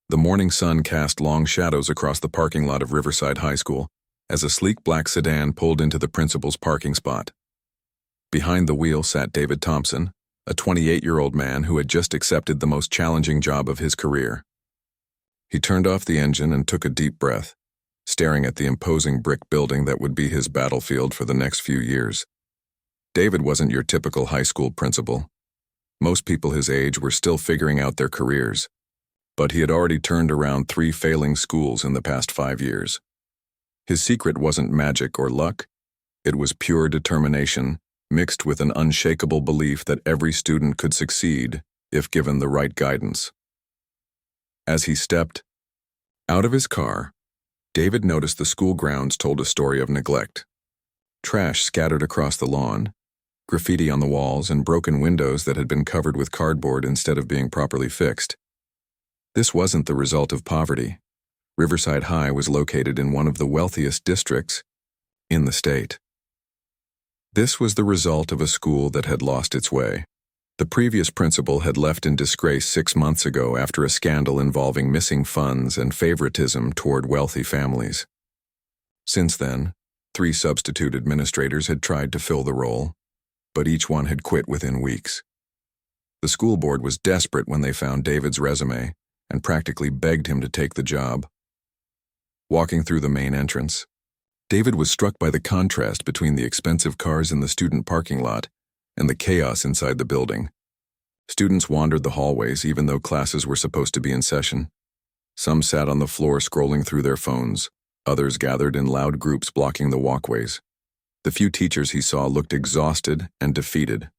The morning sun cast long shadows across the parking lot of Riverside High School as a sleek black sedan pulled into the principal's parking spot. Behind the wheel sat David Thompson, a 28-year-old man who had just accepted the most challenging job of his career. He turned off the engine and took a deep breath, staring at the imposing brick building that would be his battlefield for the next few years. David wasn't your typical high school principal. Most people his age were still figuring out their careers, but he had already turned around 3 failing schools in the past 5 years. His secret wasn't magic or luck. It was pure determination, mixed with an unshakable belief that every student could succeed if given the right guidance. As he stepped out of his car, David noticed the school grounds told a story of neglect. Trash scattered across the lawn, graffiti on the walls, and broken windows that had been covered with cardboard instead of being properly fixed. This wasn't the result of poverty. Riverside High was located in one of the wealthiest districts in the state. This was the result of a school that had lost its way. The previous principal had left in disgrace 6 months ago after a scandal involving missing funds and favoritism toward wealthy families. Since then, 3 substitute administrators had tried to fill the role, but each one had quit within weeks. The school board was desperate when they found David's resume and practically begged him to take the job. Walking through the main entrance, David was struck by the contrast between the expensive cars in the student parking lot and the chaos inside the building. Students wandered the hallways even though classes were supposed to be in session. Some sat on the floor scrolling through their phones. Others gathered in loud groups blocking the walkways. The few teachers he saw looked exhausted and defeated.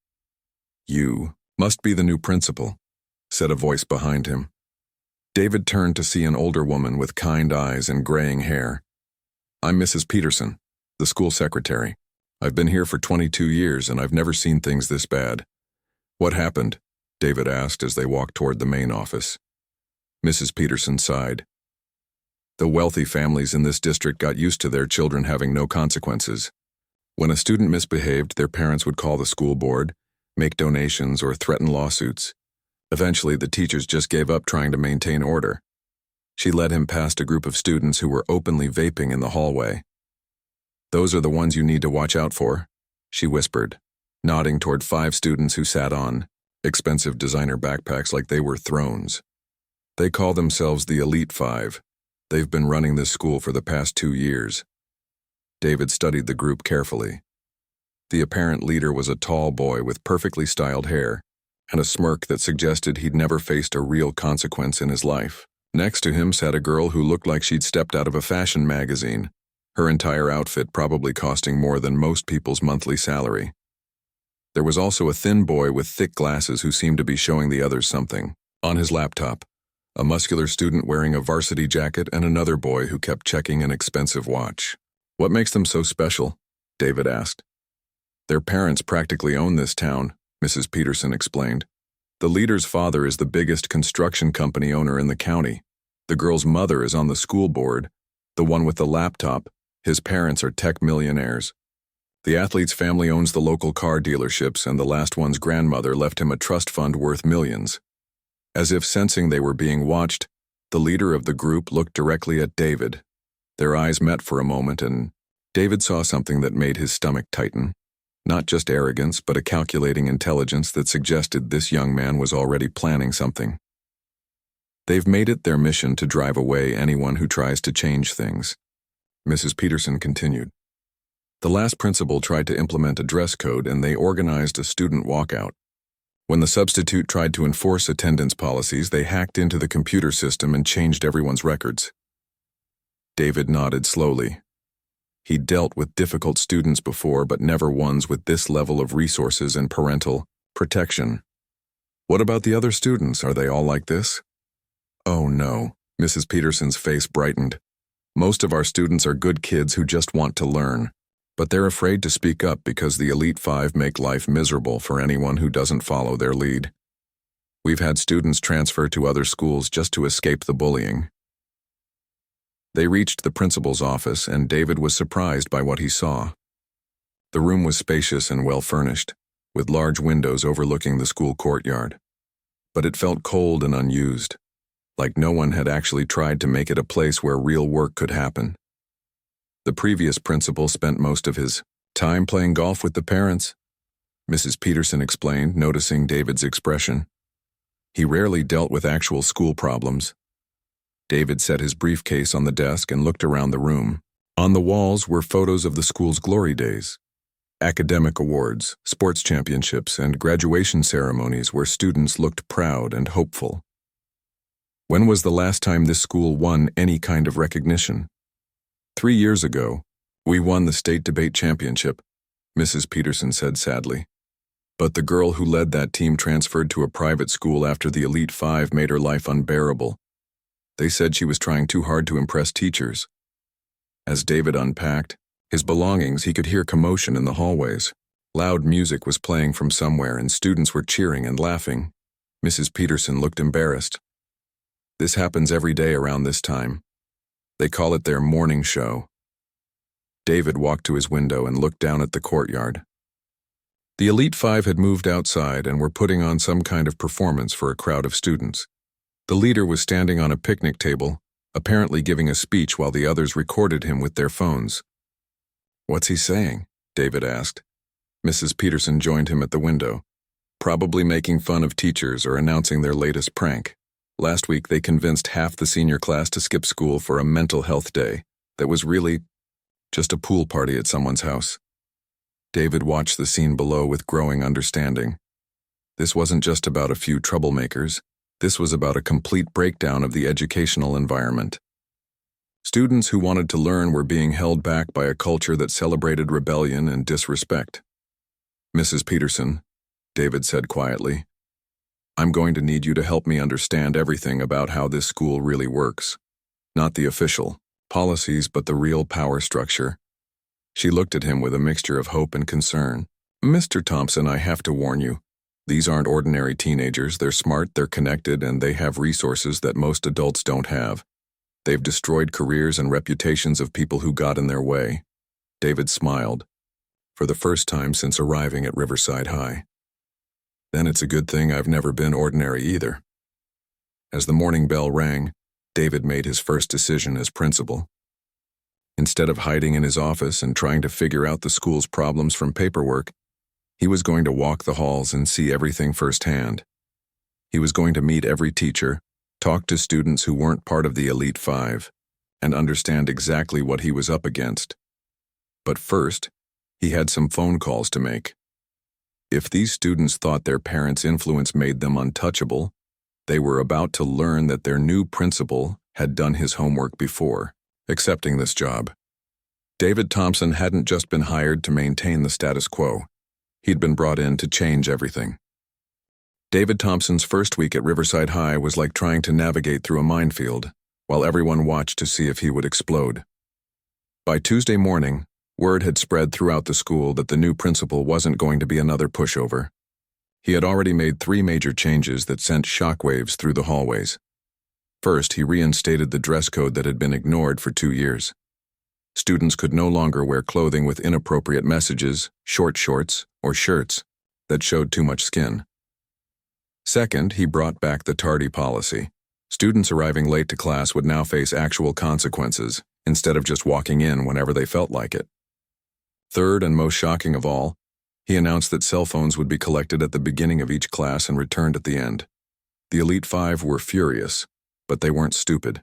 "You must be the new principal," said a voice behind him. David turned to see an older woman with kind eyes and graying hair. "I'm Mrs. Peterson, the school secretary. I've been here for 22 years and I've never seen things this bad." "What happened?" David asked as they walked toward the main office. Mrs. Peterson sighed. "The wealthy families in this district got used to their children having no consequences. When a student misbehaved, their parents would call the school board, make donations, or threaten lawsuits. Eventually, the teachers just gave up trying to maintain order." She led him past a group of students who were openly vaping in the hallway. "Those are the ones you need to watch out for," she whispered, nodding toward 5 students who sat on expensive designer backpacks like they were thrones. "They call themselves the Elite 5. They've been running this school for the past 2 years. David studied the group carefully. The apparent leader was a tall boy with perfectly styled hair and a smirk that suggested he'd never faced a real consequence in his life. Next to him sat a girl who looked like she'd stepped out of a fashion magazine, her entire outfit probably costing more than most people's monthly salary. There was also a thin boy with thick glasses who seemed to be showing the others something on his laptop, a muscular student wearing a varsity jacket, and another boy who kept checking an expensive watch. "What makes them so special?" David asked. "Their parents practically own this town," Mrs. Peterson explained. "The leader's father is the biggest construction company owner in the county. The girl's mother is on the school board. The one with the laptop, his parents are tech millionaires. The athlete's family owns the local car dealerships, and the last one's grandmother left him a trust fund worth millions." As if sensing they were being watched, the leader of the group looked directly at David. Their eyes met for a moment, and David saw something that made his stomach tighten. Not just arrogance, but a calculating intelligence that suggested this young man was already planning something. "They've made it their mission to drive away anyone who tries to change things," Mrs. Peterson continued. "The last principal tried to implement a dress code and they organized a student walkout. When the substitute tried to enforce attendance policies, they hacked into the computer system and changed everyone's records." David nodded slowly. He'd dealt with difficult students before, but never ones with this level of resources and parental protection. "What about the other students? Are they all like this?" "Oh no," Mrs. Peterson's face brightened. "Most of our students are good kids who just want to learn, but they're afraid to speak up because the Elite 5 make life miserable for anyone who doesn't follow their lead. We've had students transfer to other schools just to escape the bullying." They reached the principal's office, and David was surprised by what he saw. The room was spacious and well-furnished, with large windows overlooking the school courtyard. But it felt cold and unused. like no one had actually tried to make it a place where real work could happen. The previous principal spent most of his time playing golf with the parents, Mrs. Peterson explained, noticing David's expression. He rarely dealt with actual school problems. David set his briefcase on the desk and looked around the room. On the walls were photos of the school's glory days, academic awards, sports championships, and graduation ceremonies where students looked proud and hopeful. When was the last time this school won any kind of recognition? 3 years ago, we won the state debate championship, Mrs. Peterson said sadly. But the girl who led that team transferred to a private school after the Elite Five made her life unbearable. They said she was trying too hard to impress teachers. As David unpacked his belongings, he could hear commotion in the hallways. Loud music was playing from somewhere and students were cheering and laughing. Mrs. Peterson looked embarrassed. This happens every day around this time. They call it their morning show. David walked to his window and looked down at the courtyard. The Elite Five had moved outside and were putting on some kind of performance for a crowd of students. The leader was standing on a picnic table, apparently giving a speech while the others recorded him with their phones. "What's he saying?" David asked. Mrs. Peterson joined him at the window, probably making fun of teachers or announcing their latest prank. Last week they convinced half the senior class to skip school for a mental health day that was really just a pool party at someone's house. David watched the scene below with growing understanding. This wasn't just about a few troublemakers. This was about a complete breakdown of the educational environment. Students who wanted to learn were being held back by a culture that celebrated rebellion and disrespect. "Mrs. Peterson," David said quietly, "I'm going to need you to help me understand everything about how this school really works. Not the official policies, but the real power structure." She looked at him with a mixture of hope and concern. "Mr. Thompson, I have to warn you. These aren't ordinary teenagers. They're smart, they're connected, and they have resources that most adults don't have. They've destroyed careers and reputations of people who got in their way." David smiled, for the first time since arriving at Riverside High. "Then it's a good thing I've never been ordinary either." As the morning bell rang, David made his first decision as principal. Instead of hiding in his office and trying to figure out the school's problems from paperwork, he was going to walk the halls and see everything firsthand. He was going to meet every teacher, talk to students who weren't part of the Elite Five, and understand exactly what he was up against. But first, he had some phone calls to make. If these students thought their parents' influence made them untouchable, they were about to learn that their new principal had done his homework before accepting this job. David Thompson hadn't just been hired to maintain the status quo. He'd been brought in to change everything. David Thompson's first week at Riverside High was like trying to navigate through a minefield, while everyone watched to see if he would explode. By Tuesday morning, word had spread throughout the school that the new principal wasn't going to be another pushover. He had already made 3 major changes that sent shockwaves through the hallways. First, he reinstated the dress code that had been ignored for 2 years. Students could no longer wear clothing with inappropriate messages, short shorts, or shirts that showed too much skin. Second, he brought back the tardy policy. Students arriving late to class would now face actual consequences, instead of just walking in whenever they felt like it. Third, and most shocking of all, he announced that cell phones would be collected at the beginning of each class and returned at the end. The Elite Five were furious, but they weren't stupid.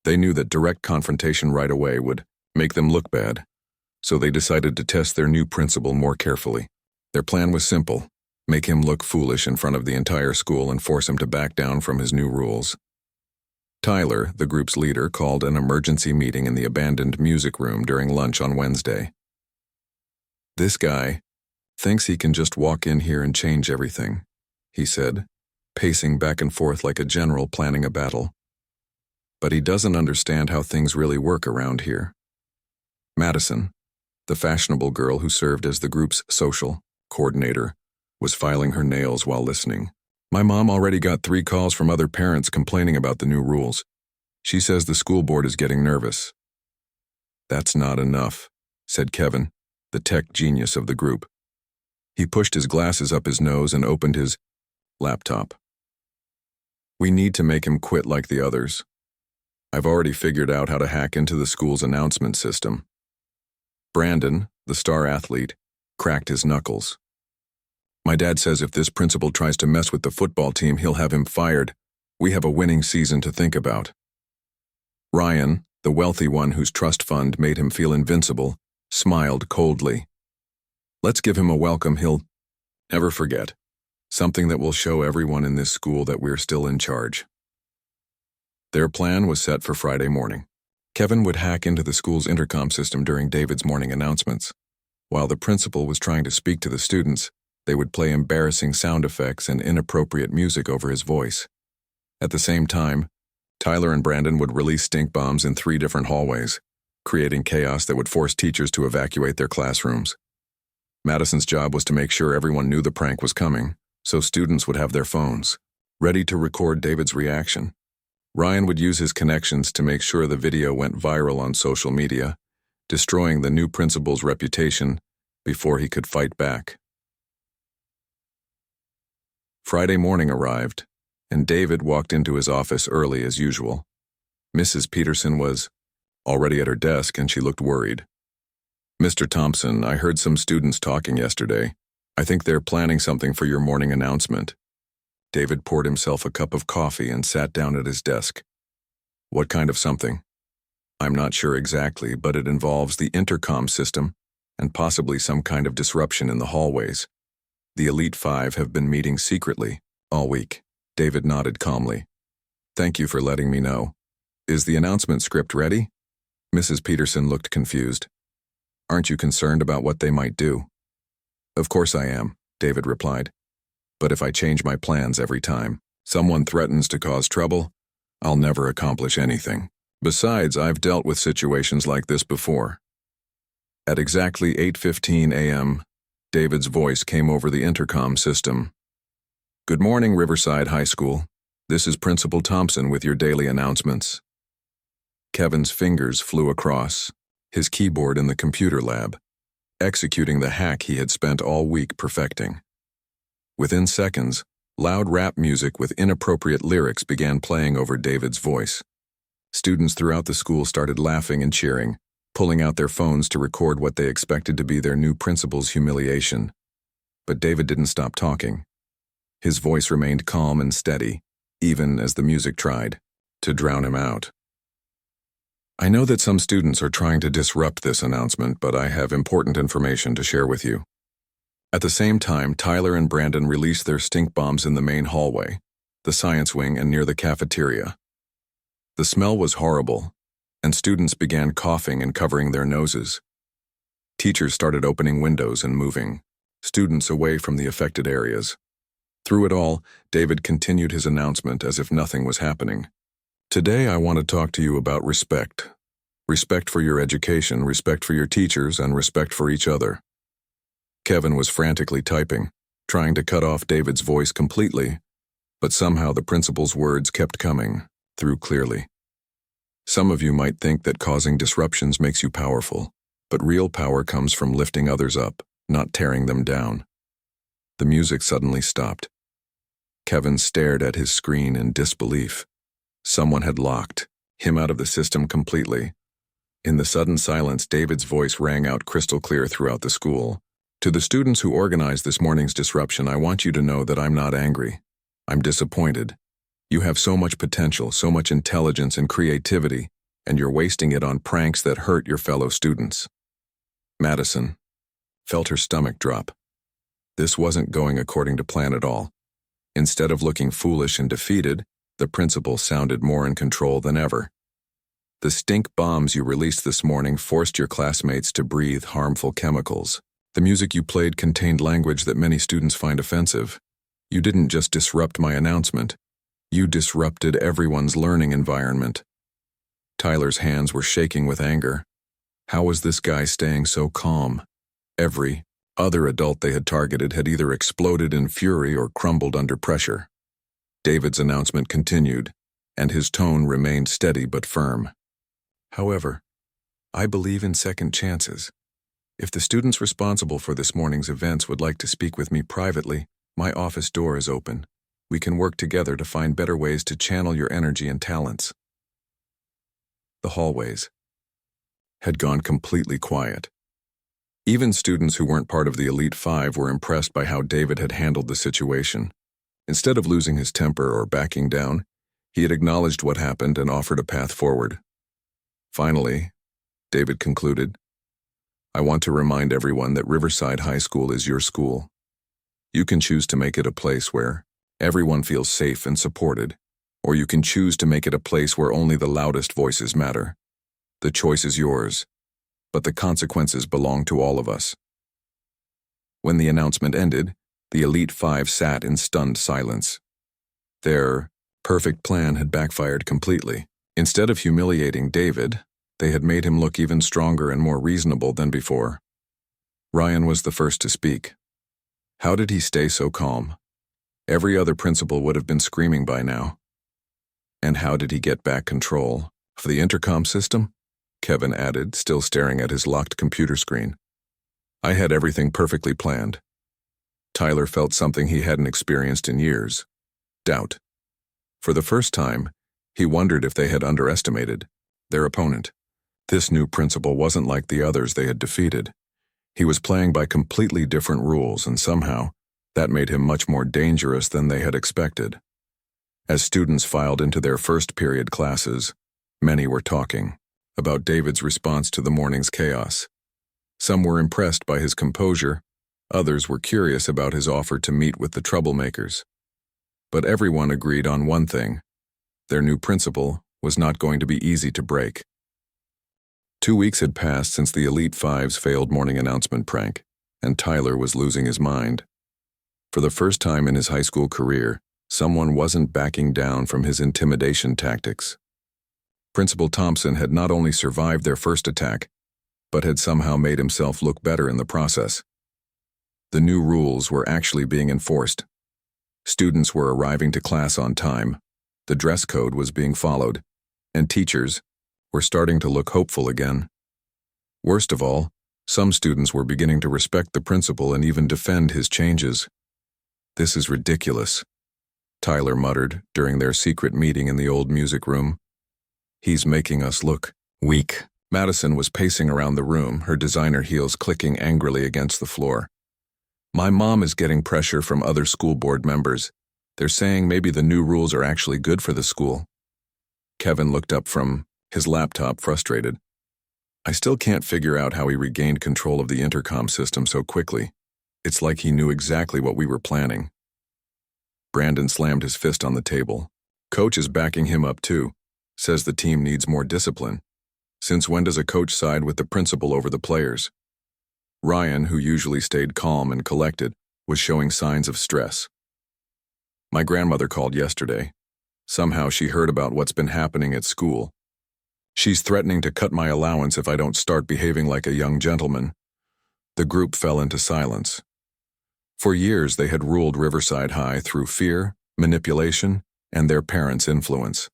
They knew that direct confrontation right away would make them look bad, so they decided to test their new principal more carefully. Their plan was simple: make him look foolish in front of the entire school and force him to back down from his new rules. Tyler, the group's leader, called an emergency meeting in the abandoned music room during lunch on Wednesday. "This guy thinks he can just walk in here and change everything," he said, pacing back and forth like a general planning a battle. "But he doesn't understand how things really work around here." Madison, the fashionable girl who served as the group's social coordinator, was filing her nails while listening. "My mom already got 3 calls from other parents complaining about the new rules. She says the school board is getting nervous." "That's not enough," said Kevin, the tech genius of the group. He pushed his glasses up his nose and opened his laptop. We need to make him quit like the others. I've already figured out how to hack into the school's announcement system. Brandon, the star athlete, cracked his knuckles. My dad says if this principal tries to mess with the football team, he'll have him fired. We have a winning season to think about. Ryan, the wealthy one whose trust fund made him feel invincible, smiled coldly. Let's give him a welcome he'll never forget. Something that will show everyone in this school that we're still in charge. Their plan was set for Friday morning. Kevin would hack into the school's intercom system during David's morning announcements. While the principal was trying to speak to the students, they would play embarrassing sound effects and inappropriate music over his voice. At the same time, Tyler and Brandon would release stink bombs in 3 different hallways, creating chaos that would force teachers to evacuate their classrooms. Madison's job was to make sure everyone knew the prank was coming, so students would have their phones ready to record David's reaction. Ryan would use his connections to make sure the video went viral on social media, destroying the new principal's reputation before he could fight back. Friday morning arrived, and David walked into his office early as usual. Mrs. Peterson was already at her desk, and she looked worried. Mr. Thompson, I heard some students talking yesterday. I think they're planning something for your morning announcement. David poured himself a cup of coffee and sat down at his desk. What kind of something? I'm not sure exactly, but it involves the intercom system and possibly some kind of disruption in the hallways. The Elite Five have been meeting secretly all week. David nodded calmly. Thank you for letting me know. Is the announcement script ready? Mrs. Peterson looked confused. Aren't you concerned about what they might do? Of course I am, David replied. But if I change my plans every time someone threatens to cause trouble, I'll never accomplish anything. Besides, I've dealt with situations like this before. At exactly 8:15 a.m., David's voice came over the intercom system. Good morning, Riverside High School. This is Principal Thompson with your daily announcements. Kevin's fingers flew across his keyboard in the computer lab, executing the hack he had spent all week perfecting. Within seconds, loud rap music with inappropriate lyrics began playing over David's voice. Students throughout the school started laughing and cheering, pulling out their phones to record what they expected to be their new principal's humiliation. But David didn't stop talking. His voice remained calm and steady, even as the music tried to drown him out. I know that some students are trying to disrupt this announcement, but I have important information to share with you. At the same time, Tyler and Brandon released their stink bombs in the main hallway, the science wing, and near the cafeteria. The smell was horrible, and students began coughing and covering their noses. Teachers started opening windows and moving students away from the affected areas. Through it all, David continued his announcement as if nothing was happening. Today I want to talk to you about respect. Respect for your education, respect for your teachers, and respect for each other. Kevin was frantically typing, trying to cut off David's voice completely, but somehow the principal's words kept coming through clearly. Some of you might think that causing disruptions makes you powerful, but real power comes from lifting others up, not tearing them down. The music suddenly stopped. Kevin stared at his screen in disbelief. Someone had locked him out of the system completely. In the sudden silence, David's voice rang out crystal clear throughout the school. To the students who organized this morning's disruption, I want you to know that I'm not angry. I'm disappointed. You have so much potential, so much intelligence and creativity, and you're wasting it on pranks that hurt your fellow students. Madison felt her stomach drop. This wasn't going according to plan at all. Instead of looking foolish and defeated, the principal sounded more in control than ever. The stink bombs you released this morning forced your classmates to breathe harmful chemicals. The music you played contained language that many students find offensive. You didn't just disrupt my announcement. You disrupted everyone's learning environment. Tyler's hands were shaking with anger. How was this guy staying so calm? Every other adult they had targeted had either exploded in fury or crumbled under pressure. David's announcement continued, and his tone remained steady but firm. However, I believe in second chances. If the students responsible for this morning's events would like to speak with me privately, my office door is open. We can work together to find better ways to channel your energy and talents. The hallways had gone completely quiet. Even students who weren't part of the Elite Five were impressed by how David had handled the situation. Instead of losing his temper or backing down, he had acknowledged what happened and offered a path forward. Finally, David concluded, "I want to remind everyone that Riverside High School is your school. You can choose to make it a place where everyone feels safe and supported, or you can choose to make it a place where only the loudest voices matter. The choice is yours, but the consequences belong to all of us." When the announcement ended, the Elite Five sat in stunned silence. Their perfect plan had backfired completely. Instead of humiliating David, they had made him look even stronger and more reasonable than before. Ryan was the first to speak. How did he stay so calm? Every other principal would have been screaming by now. And how did he get back control of the intercom system? Kevin added, still staring at his locked computer screen. "I had everything perfectly planned." Tyler felt something he hadn't experienced in years: doubt. For the first time, he wondered if they had underestimated their opponent. This new principal wasn't like the others they had defeated. He was playing by completely different rules, and somehow, that made him much more dangerous than they had expected. As students filed into their first period classes, many were talking about David's response to the morning's chaos. Some were impressed by his composure, others were curious about his offer to meet with the troublemakers. But everyone agreed on one thing: their new principal was not going to be easy to break. 2 weeks had passed since the Elite Five's failed morning announcement prank, and Tyler was losing his mind. For the first time in his high school career, someone wasn't backing down from his intimidation tactics. Principal Thompson had not only survived their first attack, but had somehow made himself look better in the process. The new rules were actually being enforced. Students were arriving to class on time, the dress code was being followed, and teachers were starting to look hopeful again. Worst of all, some students were beginning to respect the principal and even defend his changes. "This is ridiculous," Tyler muttered during their secret meeting in the old music room. "He's making us look weak." Madison was pacing around the room, her designer heels clicking angrily against the floor. "My mom is getting pressure from other school board members. They're saying maybe the new rules are actually good for the school." Kevin looked up from his laptop, frustrated. "I still can't figure out how he regained control of the intercom system so quickly. It's like he knew exactly what we were planning." Brandon slammed his fist on the table. "Coach is backing him up too. Says the team needs more discipline. Since when does a coach side with the principal over the players?" Ryan, who usually stayed calm and collected, was showing signs of stress. "My grandmother called yesterday. Somehow she heard about what's been happening at school. She's threatening to cut my allowance if I don't start behaving like a young gentleman." The group fell into silence. For years they had ruled Riverside High through fear, manipulation, and their parents' influence.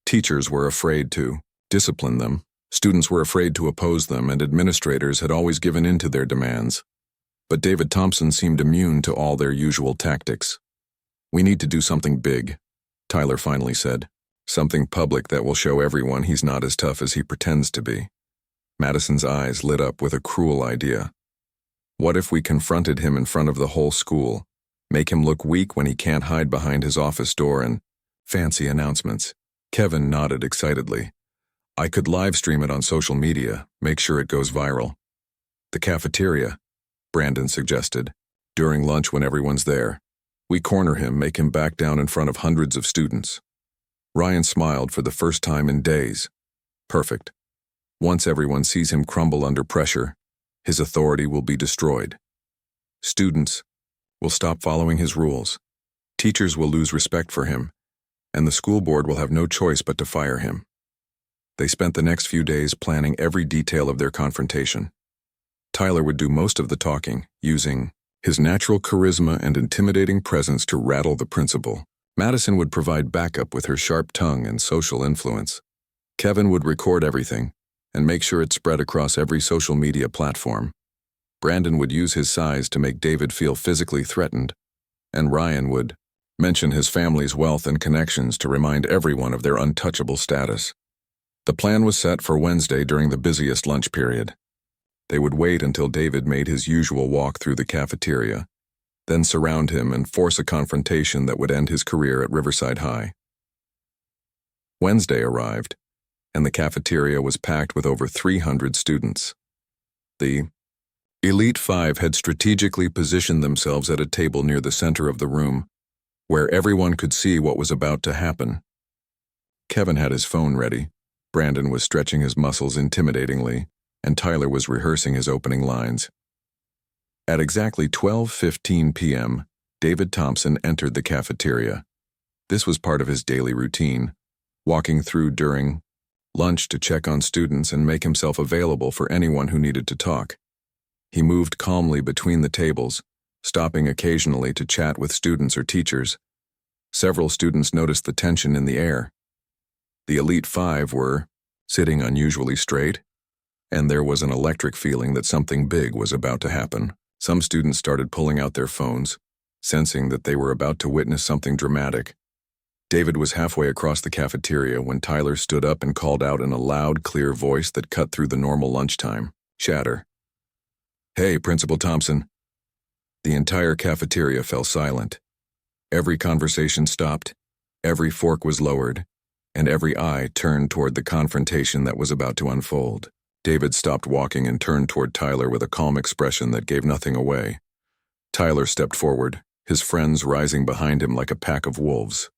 Teachers were afraid to discipline them, students were afraid to oppose them, and administrators had always given in to their demands. But David Thompson seemed immune to all their usual tactics. "We need to do something big," Tyler finally said. "Something public that will show everyone he's not as tough as he pretends to be." Madison's eyes lit up with a cruel idea. "What if we confronted him in front of the whole school, make him look weak when he can't hide behind his office door and fancy announcements?" Kevin nodded excitedly. "I could live stream it on social media, make sure it goes viral." "The cafeteria," Brandon suggested. "During lunch when everyone's there. We corner him, make him back down in front of hundreds of students." Ryan smiled for the first time in days. "Perfect. Once everyone sees him crumble under pressure, his authority will be destroyed. Students will stop following his rules. Teachers will lose respect for him, and the school board will have no choice but to fire him." They spent the next few days planning every detail of their confrontation. Tyler would do most of the talking, using his natural charisma and intimidating presence to rattle the principal. Madison would provide backup with her sharp tongue and social influence. Kevin would record everything and make sure it spread across every social media platform. Brandon would use his size to make David feel physically threatened, and Ryan would mention his family's wealth and connections to remind everyone of their untouchable status. The plan was set for Wednesday during the busiest lunch period. They would wait until David made his usual walk through the cafeteria, then surround him and force a confrontation that would end his career at Riverside High. Wednesday arrived, and the cafeteria was packed with over 300 students. The Elite Five had strategically positioned themselves at a table near the center of the room, where everyone could see what was about to happen. Kevin had his phone ready, Brandon was stretching his muscles intimidatingly, and Tyler was rehearsing his opening lines. At exactly 12:15 p.m., David Thompson entered the cafeteria. This was part of his daily routine, walking through during lunch to check on students and make himself available for anyone who needed to talk. He moved calmly between the tables, stopping occasionally to chat with students or teachers. Several students noticed the tension in the air. The Elite Five were sitting unusually straight, and there was an electric feeling that something big was about to happen. Some students started pulling out their phones, sensing that they were about to witness something dramatic. David was halfway across the cafeteria when Tyler stood up and called out in a loud, clear voice that cut through the normal lunchtime chatter. "Hey, Principal Thompson." The entire cafeteria fell silent. Every conversation stopped, every fork was lowered, and every eye turned toward the confrontation that was about to unfold. David stopped walking and turned toward Tyler with a calm expression that gave nothing away. Tyler stepped forward, his friends rising behind him like a pack of wolves.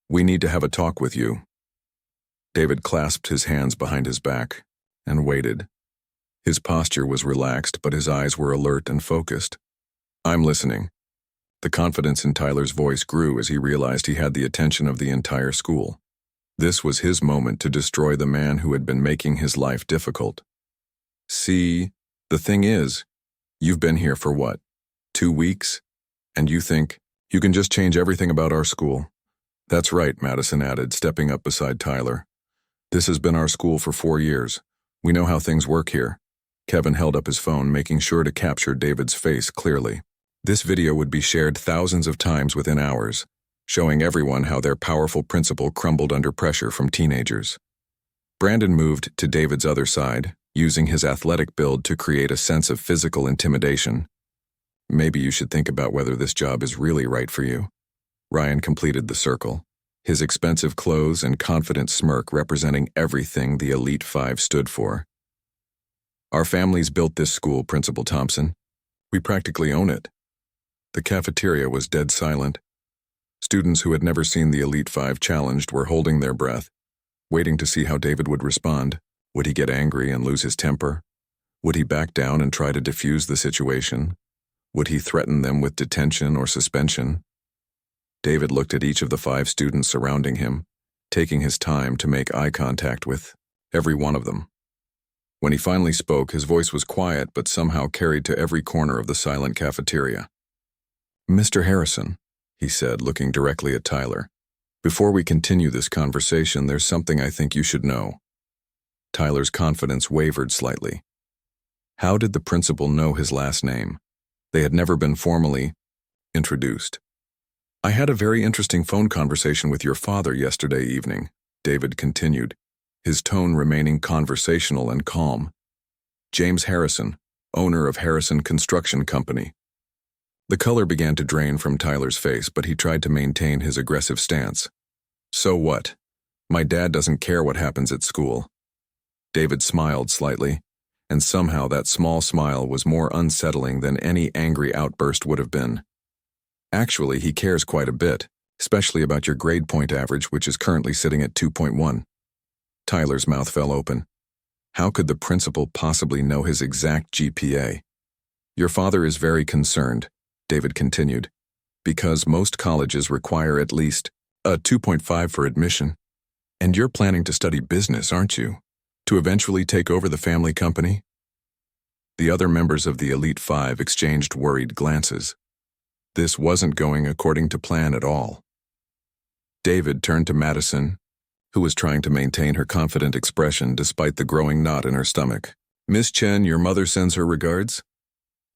"We need to have a talk with you." David clasped his hands behind his back and waited. His posture was relaxed, but his eyes were alert and focused. "I'm listening." The confidence in Tyler's voice grew as he realized he had the attention of the entire school. This was his moment to destroy the man who had been making his life difficult. "See, the thing is, you've been here for what, 2 weeks? And you think you can just change everything about our school?" "That's right," Madison added, stepping up beside Tyler. "This has been our school for 4 years. We know how things work here." Kevin held up his phone, making sure to capture David's face clearly. This video would be shared thousands of times within hours, showing everyone how their powerful principal crumbled under pressure from teenagers. Brandon moved to David's other side, using his athletic build to create a sense of physical intimidation. "Maybe you should think about whether this job is really right for you." Ryan completed the circle, his expensive clothes and confident smirk representing everything the Elite Five stood for. "Our families built this school, Principal Thompson. We practically own it." The cafeteria was dead silent. Students who had never seen the Elite Five challenged were holding their breath, waiting to see how David would respond. Would he get angry and lose his temper? Would he back down and try to defuse the situation? Would he threaten them with detention or suspension? David looked at each of the 5 students surrounding him, taking his time to make eye contact with every one of them. When he finally spoke, his voice was quiet but somehow carried to every corner of the silent cafeteria. "Mr. Harrison," he said, looking directly at Tyler, "before we continue this conversation, there's something I think you should know." Tyler's confidence wavered slightly. How did the principal know his last name? They had never been formally introduced. "I had a very interesting phone conversation with your father yesterday evening," David continued, his tone remaining conversational and calm. "James Harrison, owner of Harrison Construction Company." The color began to drain from Tyler's face, but he tried to maintain his aggressive stance. "So what? My dad doesn't care what happens at school." David smiled slightly, and somehow that small smile was more unsettling than any angry outburst would have been. "Actually, he cares quite a bit, especially about your grade point average, which is currently sitting at 2.1. Tyler's mouth fell open. How could the principal possibly know his exact GPA? "Your father is very concerned," David continued, "because most colleges require at least a 2.5 for admission. And you're planning to study business, aren't you? To eventually take over the family company?" The other members of the Elite Five exchanged worried glances. This wasn't going according to plan at all. David turned to Madison, who was trying to maintain her confident expression despite the growing knot in her stomach. "Miss Chen, your mother sends her regards."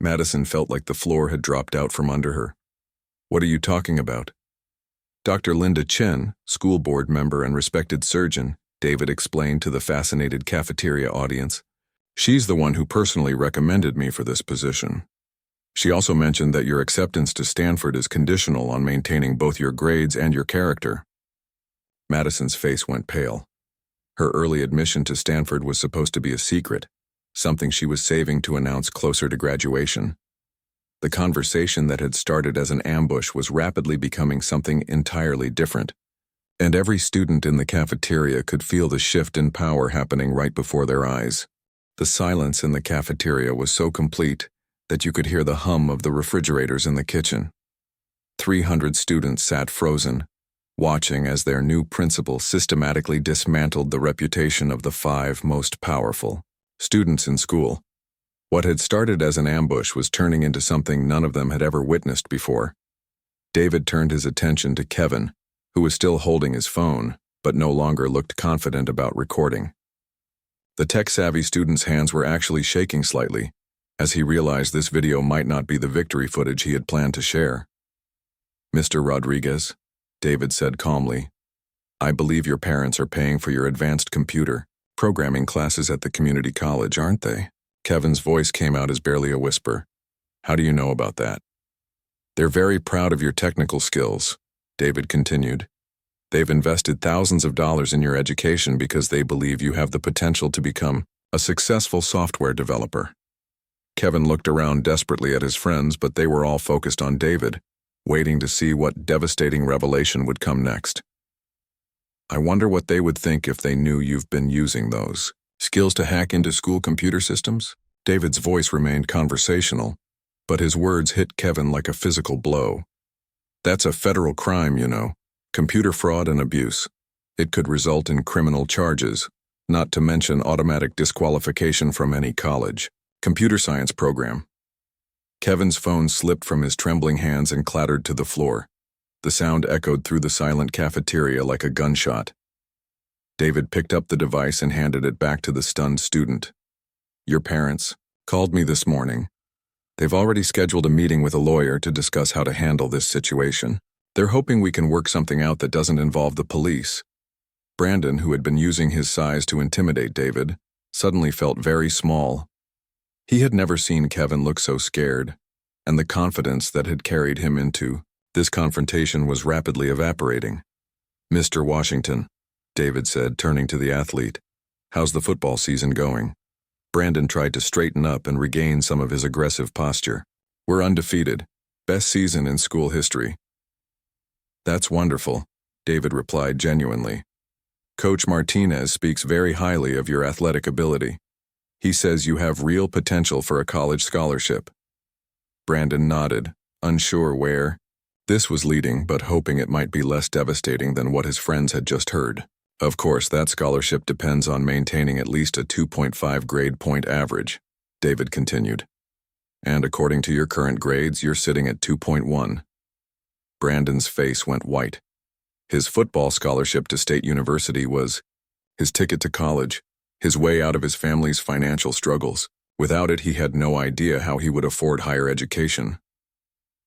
Madison felt like the floor had dropped out from under her. What are you talking about? Dr. Linda Chen, school board member and respected surgeon, David explained to the fascinated cafeteria audience. She's the one who personally recommended me for this position. She also mentioned that your acceptance to Stanford is conditional on maintaining both your grades and your character. Madison's face went pale. Her early admission to Stanford was supposed to be a secret, something she was saving to announce closer to graduation. The conversation that had started as an ambush was rapidly becoming something entirely different, and every student in the cafeteria could feel the shift in power happening right before their eyes. The silence in the cafeteria was so complete that you could hear the hum of the refrigerators in the kitchen. 300 students sat frozen, watching as their new principal systematically dismantled the reputation of the 5 most powerful students in school. What had started as an ambush was turning into something none of them had ever witnessed before. David turned his attention to Kevin, who was still holding his phone, but no longer looked confident about recording. The tech-savvy student's hands were actually shaking slightly, as he realized this video might not be the victory footage he had planned to share. "Mr. Rodriguez," David said calmly, "I believe your parents are paying for your advanced computer programming classes at the community college, aren't they?" Kevin's voice came out as barely a whisper. "How do you know about that?" "They're very proud of your technical skills," David continued. "They've invested thousands of dollars in your education because they believe you have the potential to become a successful software developer." Kevin looked around desperately at his friends, but they were all focused on David, waiting to see what devastating revelation would come next. "I wonder what they would think if they knew you've been using those skills to hack into school computer systems?" David's voice remained conversational, but his words hit Kevin like a physical blow. "That's a federal crime, you know. Computer fraud and abuse. It could result in criminal charges, not to mention automatic disqualification from any college, computer science program." Kevin's phone slipped from his trembling hands and clattered to the floor. The sound echoed through the silent cafeteria like a gunshot. David picked up the device and handed it back to the stunned student. "Your parents called me this morning. They've already scheduled a meeting with a lawyer to discuss how to handle this situation. They're hoping we can work something out that doesn't involve the police." Brandon, who had been using his size to intimidate David, suddenly felt very small. He had never seen Kevin look so scared, and the confidence that had carried him into this confrontation was rapidly evaporating. "Mr. Washington," David said, turning to the athlete, "how's the football season going?" Brandon tried to straighten up and regain some of his aggressive posture. "We're undefeated. Best season in school history." "That's wonderful," David replied genuinely. "Coach Martinez speaks very highly of your athletic ability. He says you have real potential for a college scholarship." Brandon nodded, unsure where this was leading, but hoping it might be less devastating than what his friends had just heard. "Of course, that scholarship depends on maintaining at least a 2.5 grade point average," David continued. "And according to your current grades, you're sitting at 2.1. Brandon's face went white. His football scholarship to State University was his ticket to college, his way out of his family's financial struggles. Without it, he had no idea how he would afford higher education.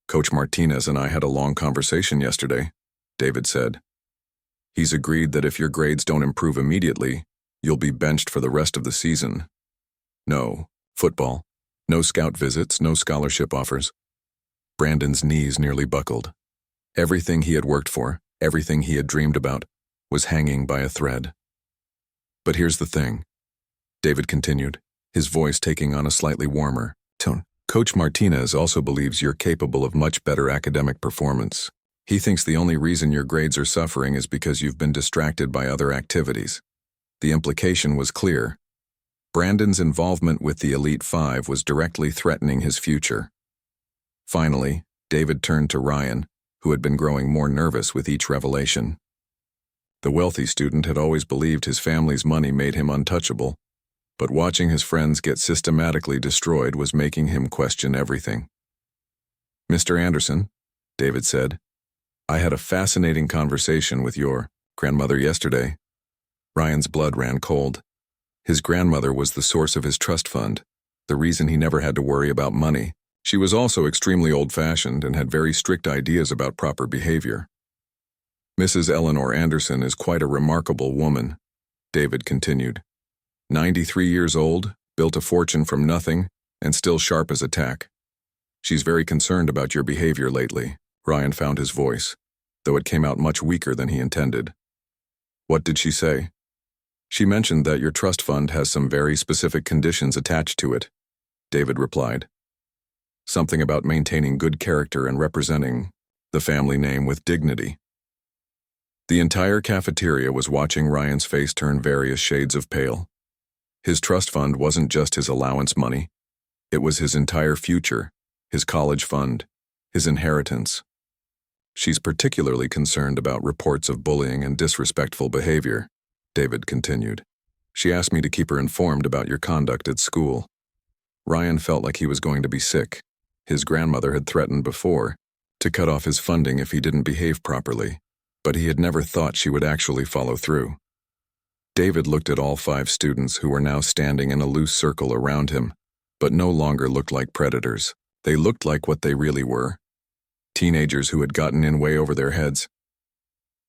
"Coach Martinez and I had a long conversation yesterday," David said. "He's agreed that if your grades don't improve immediately, you'll be benched for the rest of the season. No football, no scout visits, no scholarship offers." Brandon's knees nearly buckled. Everything he had worked for, everything he had dreamed about, was hanging by a thread. "But here's the thing," David continued, his voice taking on a slightly warmer tone. "Coach Martinez also believes you're capable of much better academic performance. He thinks the only reason your grades are suffering is because you've been distracted by other activities." The implication was clear. Brandon's involvement with the Elite Five was directly threatening his future. Finally, David turned to Ryan, who had been growing more nervous with each revelation. The wealthy student had always believed his family's money made him untouchable, but watching his friends get systematically destroyed was making him question everything. "Mr. Anderson," David said, "I had a fascinating conversation with your grandmother yesterday." Ryan's blood ran cold. His grandmother was the source of his trust fund, the reason he never had to worry about money. She was also extremely old-fashioned and had very strict ideas about proper behavior. Mrs. Eleanor Anderson is quite a remarkable woman, David continued. 93 years old, built a fortune from nothing, and still sharp as a tack. She's very concerned about your behavior lately. Ryan found his voice, though it came out much weaker than he intended. What did she say? She mentioned that your trust fund has some very specific conditions attached to it, David replied. Something about maintaining good character and representing the family name with dignity. The entire cafeteria was watching Ryan's face turn various shades of pale. His trust fund wasn't just his allowance money. It was his entire future, his college fund, his inheritance. She's particularly concerned about reports of bullying and disrespectful behavior, David continued. She asked me to keep her informed about your conduct at school. Ryan felt like he was going to be sick. His grandmother had threatened before to cut off his funding if he didn't behave properly, but he had never thought she would actually follow through. David looked at all 5 students who were now standing in a loose circle around him, but no longer looked like predators. They looked like what they really were. Teenagers who had gotten in way over their heads.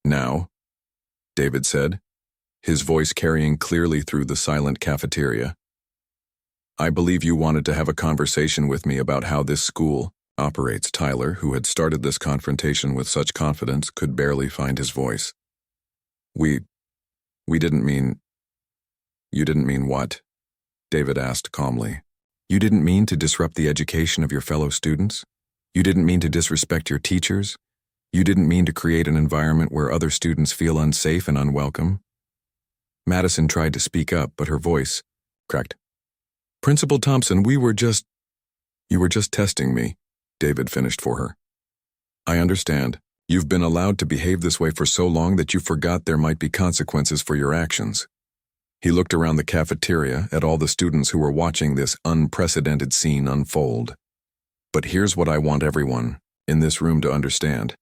Now, David said, his voice carrying clearly through the silent cafeteria. I believe you wanted to have a conversation with me about how this school operates. Tyler, who had started this confrontation with such confidence, could barely find his voice. We didn't mean... You didn't mean what? David asked calmly. You didn't mean to disrupt the education of your fellow students? You didn't mean to disrespect your teachers? You didn't mean to create an environment where other students feel unsafe and unwelcome? Madison tried to speak up, but her voice cracked. Principal Thompson, You were just testing me, David finished for her. I understand. You've been allowed to behave this way for so long that you forgot there might be consequences for your actions. He looked around the cafeteria at all the students who were watching this unprecedented scene unfold. But here's what I want everyone in this room to understand.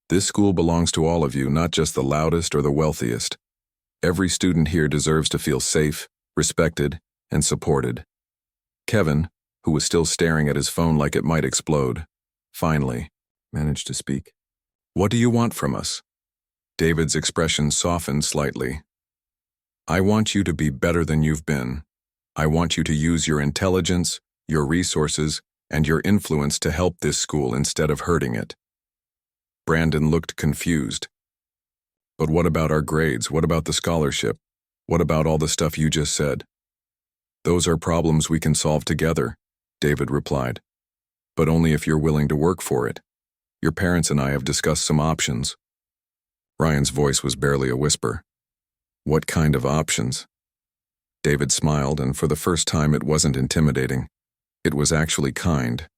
This school belongs to all of you, not just the loudest or the wealthiest. Every student here deserves to feel safe, respected, and supported. Kevin, who was still staring at his phone like it might explode, finally managed to speak. What do you want from us? David's expression softened slightly. I want you to be better than you've been. I want you to use your intelligence, your resources, and your influence to help this school instead of hurting it. Brandon looked confused. But what about our grades? What about the scholarship? What about all the stuff you just said? Those are problems we can solve together, David replied. But only if you're willing to work for it. Your parents and I have discussed some options. Ryan's voice was barely a whisper. What kind of options? David smiled, and for the first time it wasn't intimidating. It was actually kind.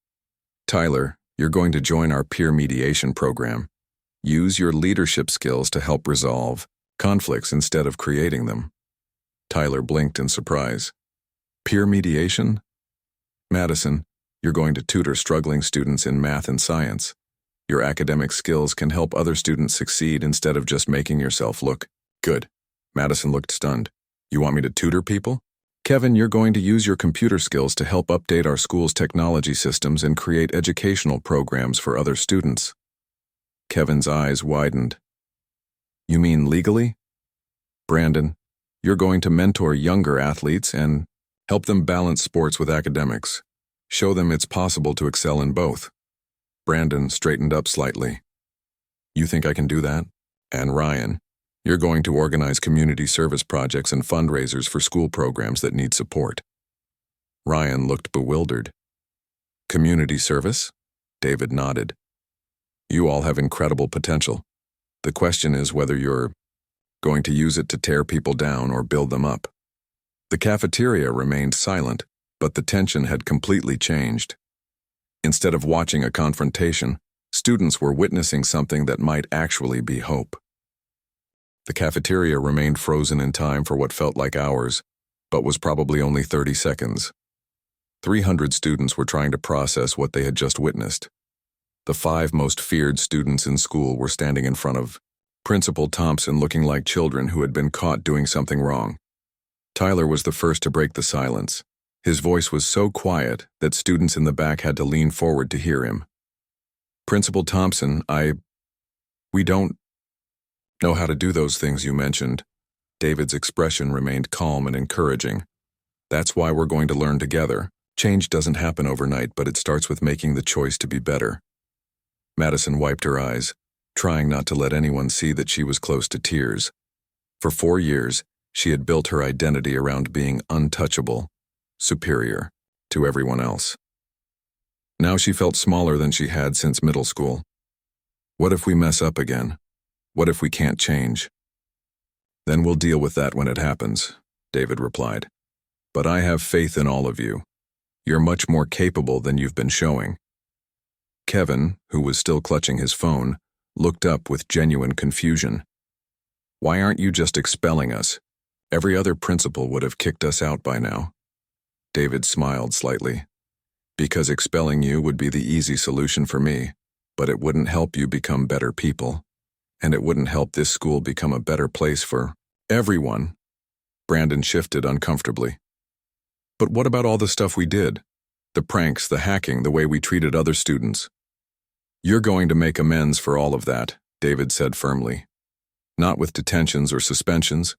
Tyler, you're going to join our peer mediation program. Use your leadership skills to help resolve conflicts instead of creating them. Tyler blinked in surprise. Peer mediation? Madison, you're going to tutor struggling students in math and science. Your academic skills can help other students succeed instead of just making yourself look good. Madison looked stunned. You want me to tutor people? Kevin, you're going to use your computer skills to help update our school's technology systems and create educational programs for other students. Kevin's eyes widened. You mean legally? Brandon, you're going to mentor younger athletes and help them balance sports with academics. Show them it's possible to excel in both. Brandon straightened up slightly. You think I can do that? And Ryan, you're going to organize community service projects and fundraisers for school programs that need support. Ryan looked bewildered. Community service? David nodded. You all have incredible potential. The question is whether you're going to use it to tear people down or build them up. The cafeteria remained silent, but the tension had completely changed. Instead of watching a confrontation, students were witnessing something that might actually be hope. The cafeteria remained frozen in time for what felt like hours, but was probably only 30 seconds. 300 students were trying to process what they had just witnessed. The 5 most feared students in school were standing in front of Principal Thompson, looking like children who had been caught doing something wrong. Tyler was the first to break the silence. His voice was so quiet that students in the back had to lean forward to hear him. Principal Thompson, we don't know how to do those things you mentioned. David's expression remained calm and encouraging. That's why we're going to learn together. Change doesn't happen overnight, but it starts with making the choice to be better. Madison wiped her eyes, trying not to let anyone see that she was close to tears. For 4 years, she had built her identity around being untouchable, superior, to everyone else. Now she felt smaller than she had since middle school. What if we mess up again? What if we can't change? Then we'll deal with that when it happens, David replied. But I have faith in all of you. You're much more capable than you've been showing. Kevin, who was still clutching his phone, looked up with genuine confusion. Why aren't you just expelling us? Every other principal would have kicked us out by now. David smiled slightly. Because expelling you would be the easy solution for me, but it wouldn't help you become better people. And it wouldn't help this school become a better place for everyone. Brandon shifted uncomfortably. But what about all the stuff we did? The pranks, the hacking, the way we treated other students. You're going to make amends for all of that, David said firmly. Not with detentions or suspensions,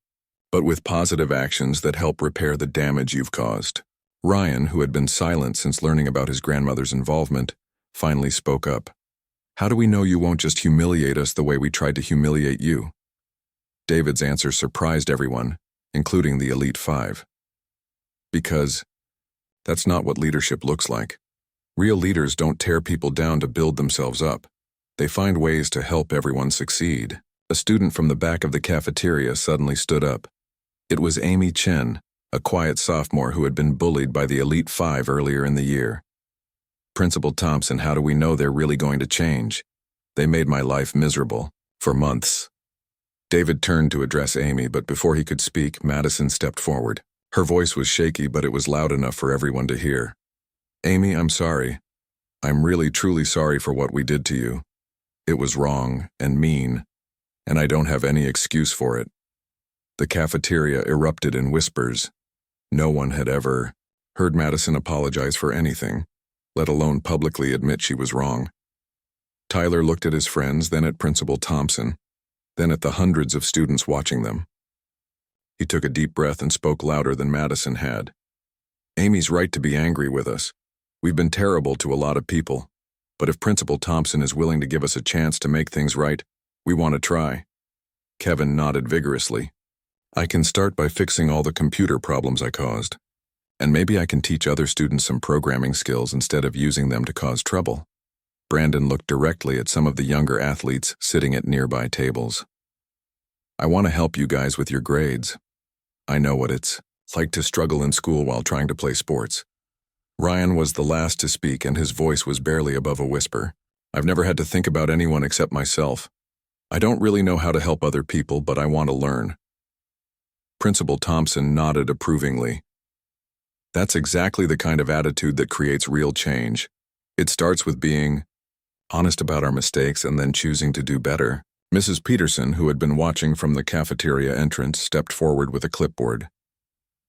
but with positive actions that help repair the damage you've caused. Ryan, who had been silent since learning about his grandmother's involvement, finally spoke up. How do we know you won't just humiliate us the way we tried to humiliate you? David's answer surprised everyone, including the Elite Five. Because that's not what leadership looks like. Real leaders don't tear people down to build themselves up. They find ways to help everyone succeed. A student from the back of the cafeteria suddenly stood up. It was Amy Chen, a quiet sophomore who had been bullied by the Elite Five earlier in the year. Principal Thompson, how do we know they're really going to change? They made my life miserable, for months. David turned to address Amy, but before he could speak, Madison stepped forward. Her voice was shaky, but it was loud enough for everyone to hear. Amy, I'm sorry. I'm really, truly sorry for what we did to you. It was wrong and mean, and I don't have any excuse for it. The cafeteria erupted in whispers. No one had ever heard Madison apologize for anything, let alone publicly admit she was wrong. Tyler looked at his friends, then at Principal Thompson, then at the hundreds of students watching them. He took a deep breath and spoke louder than Madison had. Amy's right to be angry with us. We've been terrible to a lot of people, but if Principal Thompson is willing to give us a chance to make things right, we want to try. Kevin nodded vigorously. I can start by fixing all the computer problems I caused, and maybe I can teach other students some programming skills instead of using them to cause trouble. Brandon looked directly at some of the younger athletes sitting at nearby tables. I want to help you guys with your grades. I know what it's like to struggle in school while trying to play sports. Ryan was the last to speak, and his voice was barely above a whisper. I've never had to think about anyone except myself. I don't really know how to help other people, but I want to learn. Principal Thompson nodded approvingly. That's exactly the kind of attitude that creates real change. It starts with being honest about our mistakes and then choosing to do better. Mrs. Peterson, who had been watching from the cafeteria entrance, stepped forward with a clipboard.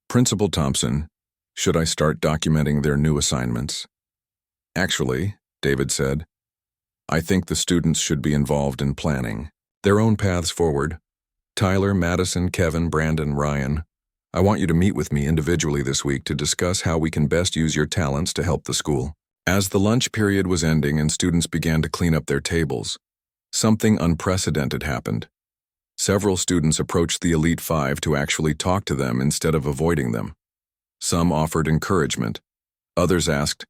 Principal Thompson, should I start documenting their new assignments? Actually, David said, I think the students should be involved in planning their own paths forward. Tyler, Madison, Kevin, Brandon, Ryan, I want you to meet with me individually this week to discuss how we can best use your talents to help the school. As the lunch period was ending and students began to clean up their tables, something unprecedented happened. Several students approached the Elite Five to actually talk to them instead of avoiding them. Some offered encouragement. Others asked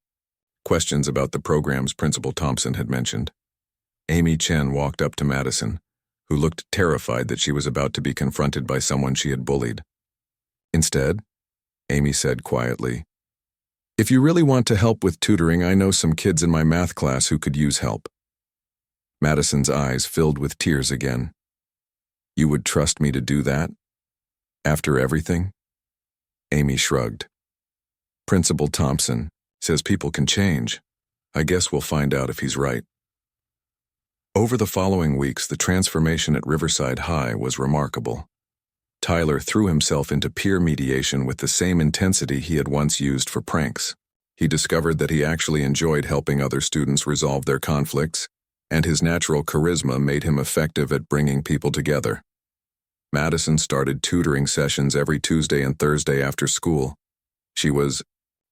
questions about the programs Principal Thompson had mentioned. Amy Chen walked up to Madison, who looked terrified that she was about to be confronted by someone she had bullied. Instead, Amy said quietly, If you really want to help with tutoring, I know some kids in my math class who could use help. Madison's eyes filled with tears again. You would trust me to do that? After everything? Amy shrugged. Principal Thompson says people can change. I guess we'll find out if he's right. Over the following weeks, the transformation at Riverside High was remarkable. Tyler threw himself into peer mediation with the same intensity he had once used for pranks. He discovered that he actually enjoyed helping other students resolve their conflicts, and his natural charisma made him effective at bringing people together. Madison started tutoring sessions every Tuesday and Thursday after school. She was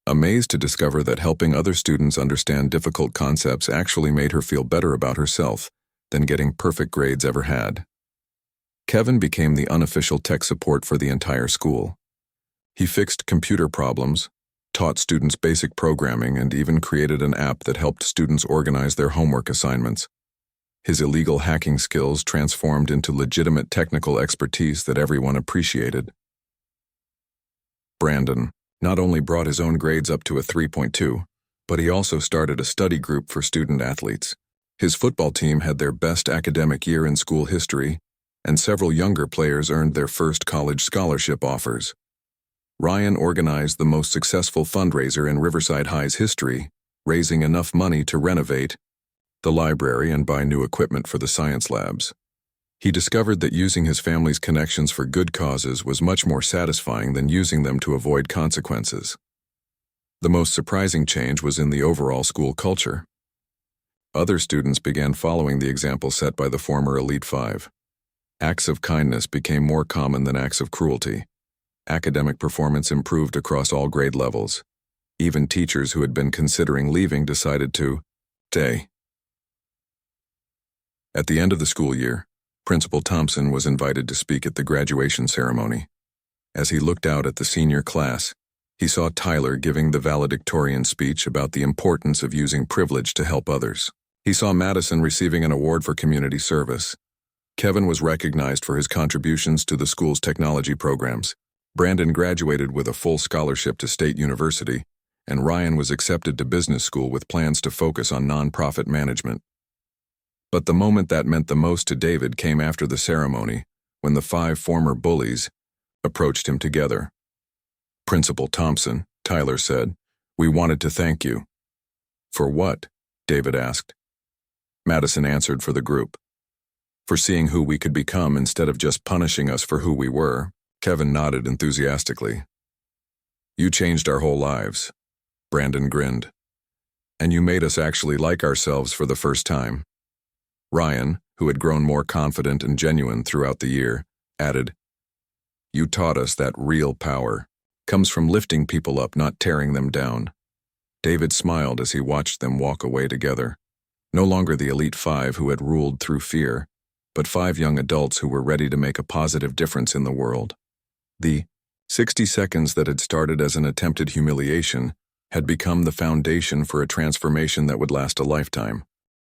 amazed to discover that helping other students understand difficult concepts actually made her feel better about herself than getting perfect grades ever had. Kevin became the unofficial tech support for the entire school. He fixed computer problems, taught students basic programming, and even created an app that helped students organize their homework assignments. His illegal hacking skills transformed into legitimate technical expertise that everyone appreciated. Brandon not only brought his own grades up to a 3.2, but he also started a study group for student athletes. His football team had their best academic year in school history, and several younger players earned their first college scholarship offers. Ryan organized the most successful fundraiser in Riverside High's history, raising enough money to renovate the library and buy new equipment for the science labs. He discovered that using his family's connections for good causes was much more satisfying than using them to avoid consequences. The most surprising change was in the overall school culture. Other students began following the example set by the former Elite Five. Acts of kindness became more common than acts of cruelty. Academic performance improved across all grade levels. Even teachers who had been considering leaving decided to stay. At the end of the school year, Principal Thompson was invited to speak at the graduation ceremony. As he looked out at the senior class, he saw Tyler giving the valedictorian speech about the importance of using privilege to help others. He saw Madison receiving an award for community service. Kevin was recognized for his contributions to the school's technology programs. Brandon graduated with a full scholarship to State University, and Ryan was accepted to business school with plans to focus on nonprofit management. But the moment that meant the most to David came after the ceremony, when the 5 former bullies approached him together. "Principal Thompson," Tyler said, "we wanted to thank you." "For what?" David asked. Madison answered for the group. "For seeing who we could become instead of just punishing us for who we were." Kevin nodded enthusiastically. "You changed our whole lives." Brandon grinned. "And you made us actually like ourselves for the first time." Ryan, who had grown more confident and genuine throughout the year, added, "You taught us that real power comes from lifting people up, not tearing them down." David smiled as he watched them walk away together. No longer the Elite Five who had ruled through fear, but 5 young adults who were ready to make a positive difference in the world. The 60 seconds that had started as an attempted humiliation had become the foundation for a transformation that would last a lifetime.